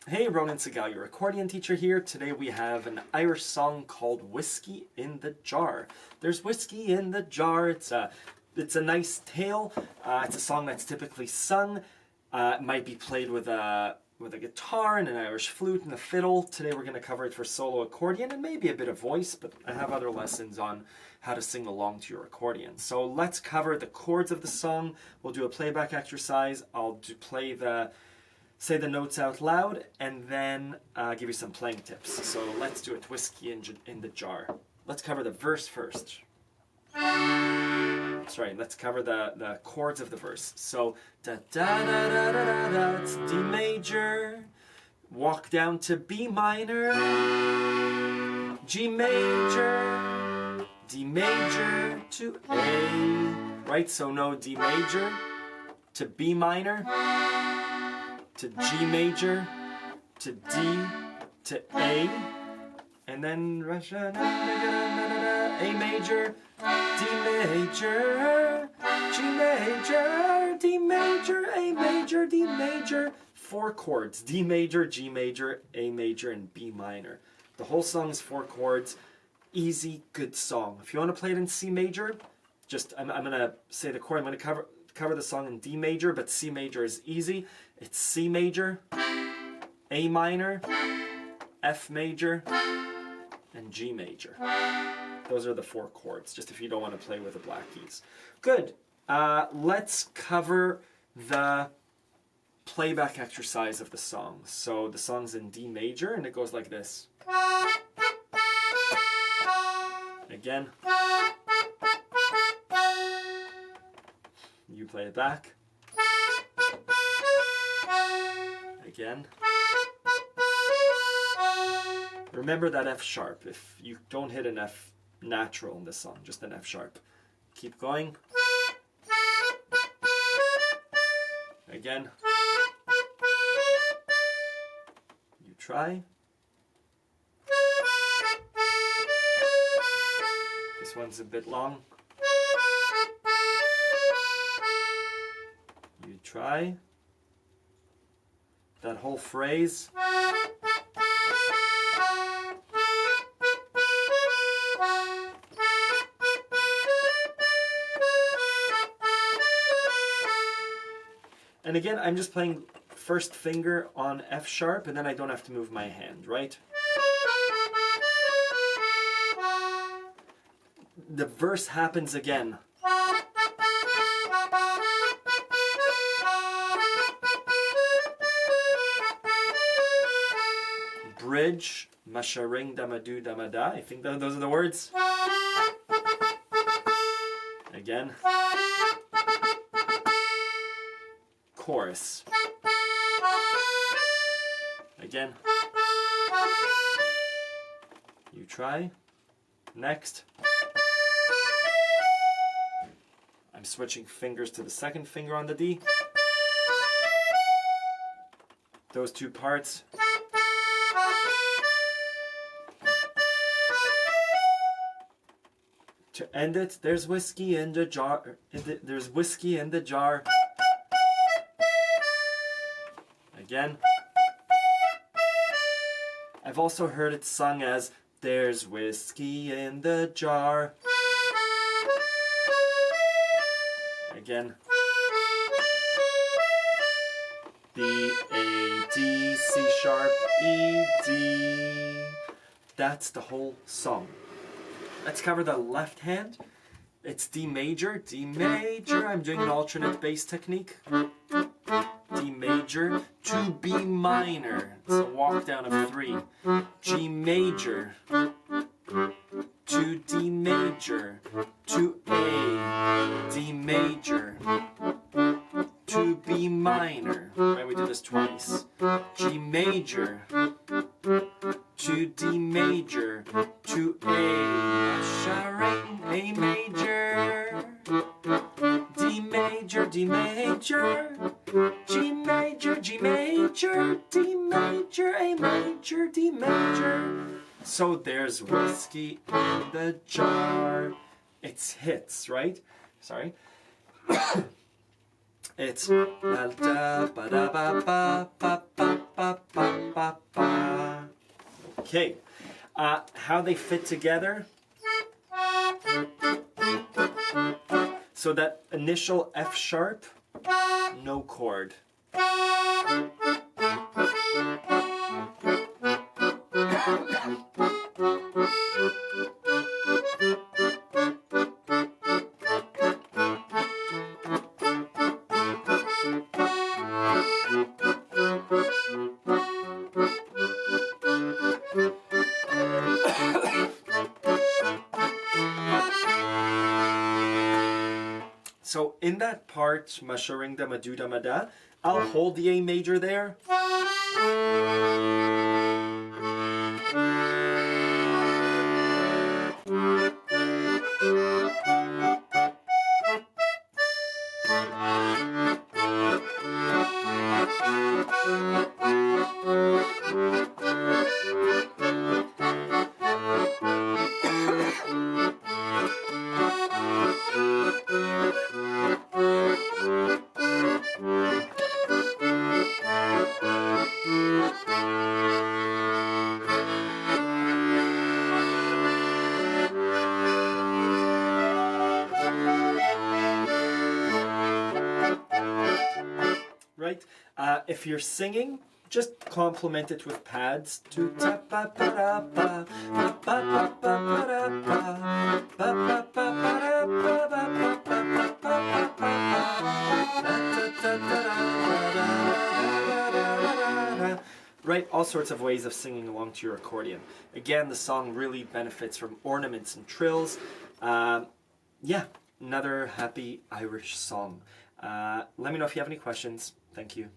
Hey, Ronan Segal, your accordion teacher here. Today we have an Irish song called Whiskey in the Jar. There's whiskey in the jar. It's a nice tale. It's a song that's typically sung. It might be played with a guitar and an Irish flute and a fiddle. Today we're going to cover it for solo accordion and maybe a bit of voice, but I have other lessons on how to sing along to your accordion. So let's cover the chords of the song. We'll do a playback exercise. I'll say the notes out loud, and then give you some playing tips. So let's do it. Whiskey in the jar. Let's cover the verse first. Sorry, let's cover the chords of the verse. So da da da da da da da. It's D major. Walk down to B minor. G major. D major to A. Right. So no D major to B minor. To G major, to D, to A, and then A major, D major, G major, D major, A major, D major. 4 chords: D major, G major, A major, and B minor. The whole song is 4 chords. Easy, good song. If you want to play it in C major, I'm gonna say the chord. I'm gonna cover the song in D major, but C major is easy. It's C major, A minor, F major, and G major. Those are the 4 chords, just if you don't want to play with the black keys. Good. Let's cover the playback exercise of the song. So the song's in D major, and it goes like this. Again. You play it back. Again. Remember that F sharp. If you don't hit an F natural in this song, just an F sharp. Keep going. Again. You try. This one's a bit long. You try. That whole phrase. And again, I'm just playing first finger on F sharp, and then I don't have to move my hand, right? The verse happens again. Bridge, Musha ring damadu damada. I think those are the words. Again. Chorus. Again. You try. Next. I'm switching fingers to the second finger on the D. Those 2 parts. To end it, there's whiskey in the jar. There's whiskey in the jar. Again. I've also heard it sung as there's whiskey in the jar. Again. B, A, D, C sharp, E, D. That's the whole song. Let's cover the left hand. It's D major, D major. I'm doing an alternate bass technique. D major to B minor. It's a walk down of 3. G major to D major to A. D major to B minor. Right, we do this twice. G major to D major to A. Sharing A major. D major, D major. G major, G major. D major, A major, D major. So there's whiskey in the jar. It's hits, right? Sorry. It's la da ba da ba ba ba ba ba ba ba ba. Okay, how they fit together. So that initial F sharp, no chord. So in that part, masharing da madu da mada, I'll hold the A major there. Right? If you're singing, just complement it with pads. Right? All sorts of ways of singing along to your accordion. Again, the song really benefits from ornaments and trills. Yeah, another happy Irish song. Let me know if you have any questions. Thank you.